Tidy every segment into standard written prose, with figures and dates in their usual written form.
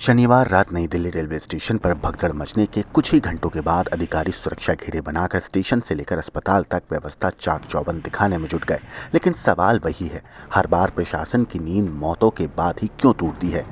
शनिवार रात नई दिल्ली रेलवे स्टेशन पर भगदड़ मचने के कुछ ही घंटों के बाद अधिकारी सुरक्षा घेरे बनाकर स्टेशन से लेकर अस्पताल तक व्यवस्था चाक चौबंद दिखाने में जुट गए। लेकिन सवाल वही है, हर बार प्रशासन की नींद मौतों के बाद ही क्यों टूटती है।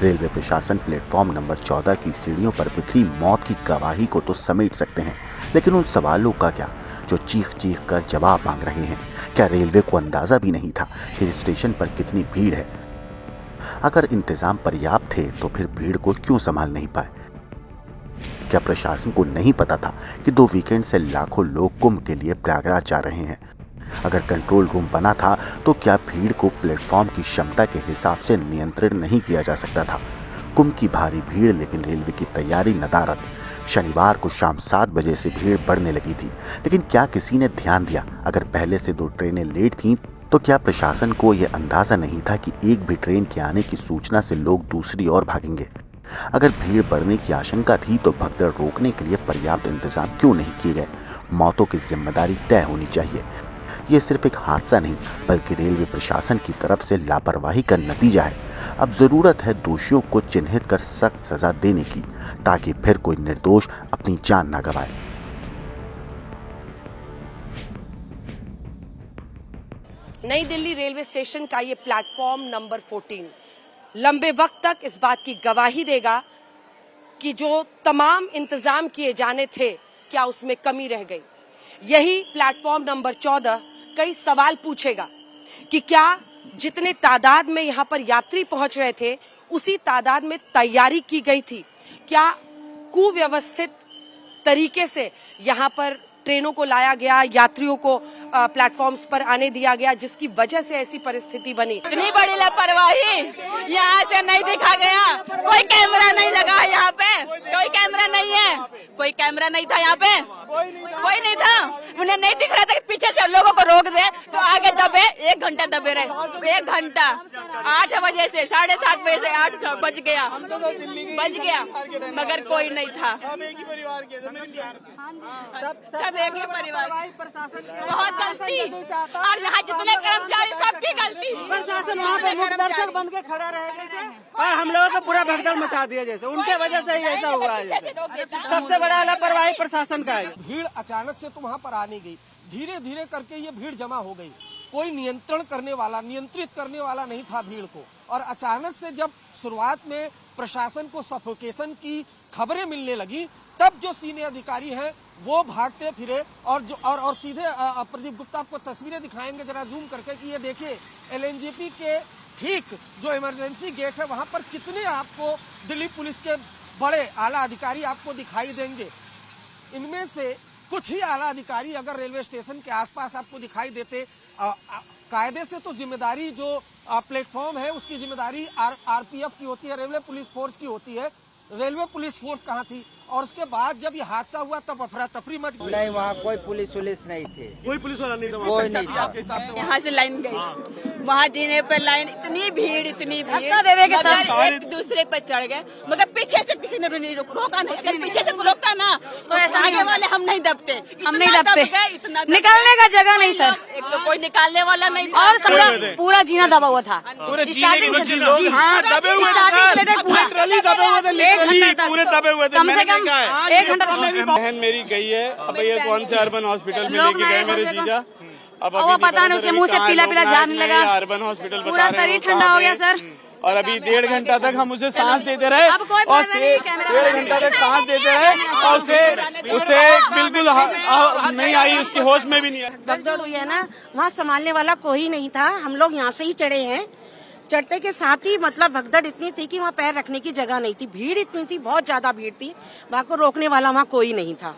रेलवे प्रशासन प्लेटफॉर्म नंबर 14 की सीढ़ियों पर बिखरी मौत की गवाही को तो समेट सकते हैं, लेकिन उन सवालों का क्या जो चीख चीख कर जवाब मांग रहे हैं। क्या रेलवे को अंदाजा भी नहीं था कि स्टेशन पर कितनी भीड़ है? अगर इंतजाम पर्याप्त थे तो फिर भीड़ को क्यों संभाल नहीं पाए? क्या प्रशासन को नहीं पता था कि 2 वीकेंड से लाखों लोग कुंभ के लिए प्रयागराज जा रहे हैं? अगर कंट्रोल रूम बना था तो क्या भीड़ को प्लेटफॉर्म की क्षमता के हिसाब से नियंत्रित नहीं किया जा सकता था? कुंभ की भारी भीड़, लेकिन रेलवे की तैयारी नदारद। शनिवार को शाम 7 बजे से भीड़ बढ़ने लगी थी, लेकिन क्या किसी ने ध्यान दिया? अगर पहले से 2 ट्रेनें लेट थीं तो क्या प्रशासन को यह अंदाजा नहीं था कि एक भी ट्रेन के आने की सूचना से लोग दूसरी ओर भागेंगे? अगर भीड़ बढ़ने की आशंका थी तो भगदड़ रोकने के लिए पर्याप्त इंतजाम क्यों नहीं किए गए? मौतों की जिम्मेदारी तय होनी चाहिए। ये सिर्फ एक हादसा नहीं, बल्कि रेलवे प्रशासन की तरफ से लापरवाही का नतीजा है। अब जरूरत है दोषियों को चिन्हित कर सख्त सजा देने की, ताकि फिर कोई निर्दोष अपनी जान न गंवाए। नई दिल्ली रेलवे स्टेशन का ये प्लेटफॉर्म नंबर 14 लंबे वक्त तक इस बात की गवाही देगा कि जो तमाम इंतजाम किए जाने थे, क्या उसमें कमी रह गई। यही प्लेटफॉर्म नंबर 14 कई सवाल पूछेगा कि क्या जितने तादाद में यहाँ पर यात्री पहुंच रहे थे, उसी तादाद में तैयारी की गई थी? क्या कुव्यवस्थित तरीके से यहाँ पर ट्रेनों को लाया गया, यात्रियों को प्लेटफॉर्म्स पर आने दिया गया, जिसकी वजह से ऐसी परिस्थिति बनी? इतनी बड़ी लापरवाही यहाँ से नहीं दिखा गया। कोई कैमरा नहीं लगा यहाँ पे, कोई कैमरा नहीं है, कोई कैमरा नहीं था यहाँ पे। कोई नहीं था, उन्हें नहीं दिख रहा था कि पीछे से लोगों को रोक दे तो आगे दबे। 1 घंटा दबे रहे, 1 घंटा, 8 बजे से 7:30 बजे से 8 बज गया, मगर कोई नहीं था। सब एक ही परिवार। बहुत गलती, और यहाँ जितने कर्मचारी सबकी गलती। प्रशासन वहाँ पे मुखदर्शक बन के खड़ा रहेगा और हम लोगों को पूरा भगदड़ मचा दिया, जैसे उनके वजह से ही ऐसा हुआ है। जैसे सबसे बड़ा लापरवाही प्रशासन का है। भीड़ अचानक से तो वहाँ पर आ नहीं गई, धीरे धीरे करके ये भीड़ जमा हो गई। कोई नियंत्रित करने वाला नहीं था भीड़ को। और अचानक से जब शुरुआत में प्रशासन को सफोकेशन की खबरें मिलने लगी, तब जो सीनियर अधिकारी हैं वो भागते फिरे और सीधे प्रदीप गुप्ता आपको तस्वीरें दिखाएंगे जरा जूम करके कि ये देखिए एलएनजेपी के ठीक जो इमरजेंसी गेट है वहां पर कितने आपको दिल्ली पुलिस के बड़े आला अधिकारी आपको दिखाई देंगे। इनमें से कुछ ही आला अधिकारी अगर रेलवे स्टेशन के आसपास आपको दिखाई देते, कायदे से तो जिम्मेदारी जो प्लेटफॉर्म है उसकी जिम्मेदारी आरपीएफ की होती है, रेलवे पुलिस फोर्स की होती है। रेलवे पुलिस फोर्स कहाँ थी? और उसके बाद जब ये हादसा हुआ तब अफरा तफरी मच गई। नहीं, वहाँ कोई पुलिस नहीं थी, कोई पुलिस वाला नहीं था, कोई नहीं था। यहाँ से लाइन गई, वहाँ जीने पर लाइन, इतनी भीड़ धक्का दे के सब मगर एक दूसरे पर चढ़ गए, मगर पीछे से किसी ने भी नहीं रोका नहीं। अगर पीछे से रोकता ना तो ऐसा आगे वाले हम नहीं दबते, इतना निकलने का जगह नहीं सर, एक तो कोई निकालने वाला नहीं था और सब पूरा जीना दबा हुआ था। पूरे स्टार्टिंग से दबे हुए थे, कम से कम 1 घंटा। बहन मेरी गई है, अब ये कौन से अर्बन हॉस्पिटल में लेके गए मेरे जीजा। अब वो पता नहीं, उसके मुंह से पीला पीला जाने लगा, अर्बन हॉस्पिटल पूरा शरीर ठंडा हो गया सर। और अभी 1.5 घंटा तक हम उसे सांस देते रहे और 1.5 घंटा तक सांस देते रहे और उसे बिल्कुल नहीं आई, उसकी होश में भी नहीं आई। भगदड़ हुई है ना, वहाँ संभालने वाला कोई नहीं था। हम लोग यहाँ से ही चढ़े हैं, चढ़ते के साथ ही मतलब भगदड़ इतनी थी कि वहाँ पैर रखने की जगह नहीं थी। भीड़ इतनी थी, बहुत ज्यादा भीड़ थी, वहाँ को रोकने वाला वहाँ कोई नहीं था।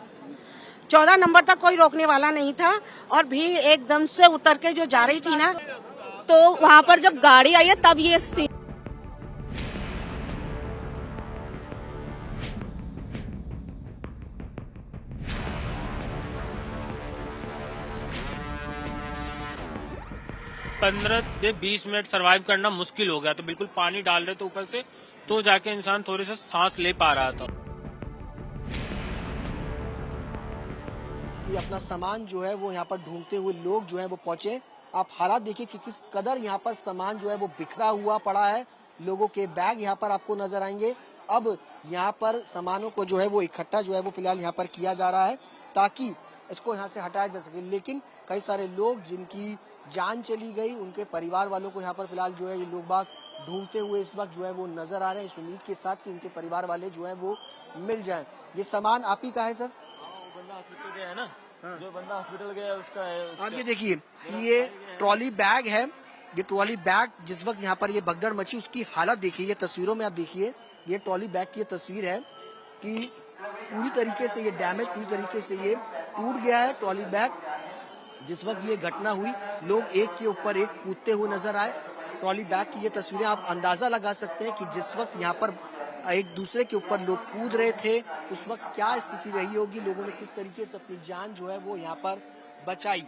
14 नंबर तक कोई रोकने वाला नहीं था और भीड़ एकदम से उतर के जो जा रही थी ना, तो वहाँ पर जब गाड़ी आई है तब ये पंद्रह से 20 मिनट सरवाइव करना मुश्किल हो गया। तो बिल्कुल पानी डाल रहे थे ऊपर से, तो जाके इंसान थोड़े से सांस ले पा रहा था। ये अपना सामान जो है वो यहाँ पर ढूंढते हुए लोग जो है वो पहुंचे। आप हालात देखिए कि किस कदर यहाँ पर सामान जो है वो बिखरा हुआ पड़ा है। लोगों के बैग यहाँ पर आपको नजर आएंगे। अब यहाँ पर सामानों को जो है वो इकट्ठा जो है वो फिलहाल यहाँ पर किया जा रहा है ताकि इसको यहाँ से हटाया जा सके। लेकिन कई सारे लोग जिनकी जान चली गई, उनके परिवार वालों को यहाँ पर फिलहाल जो है ये लोग बाग ढूंढते हुए इस वक्त जो है वो नजर आ रहे हैं, इस उम्मीद के साथ कि उनके परिवार वाले जो है वो मिल जाएं। ये सामान आप ही का है सर? बंदा हॉस्पिटल गया है ना, जो बंदा हॉस्पिटल गया उसका है। आप ये देखिए कि ये ट्रॉली बैग है, ये ट्रॉली बैग जिस वक्त यहाँ पर ये भगदड़ मची उसकी हालत देखिए। ये तस्वीरों में आप देखिए, ये ट्रॉली बैग की तस्वीर है कि पूरी तरीके से ये डैमेज, पूरी तरीके से ये टूट गया है ट्रॉली बैग। जिस वक्त ये घटना हुई लोग एक के ऊपर एक कूदते हुए नजर आए। ट्रॉली बैग की ये तस्वीरें आप अंदाजा लगा सकते हैं कि जिस वक्त यहाँ पर एक दूसरे के ऊपर लोग कूद रहे थे उस वक्त क्या स्थिति रही होगी, लोगों ने किस तरीके से अपनी जान जो है वो यहाँ पर बचाई।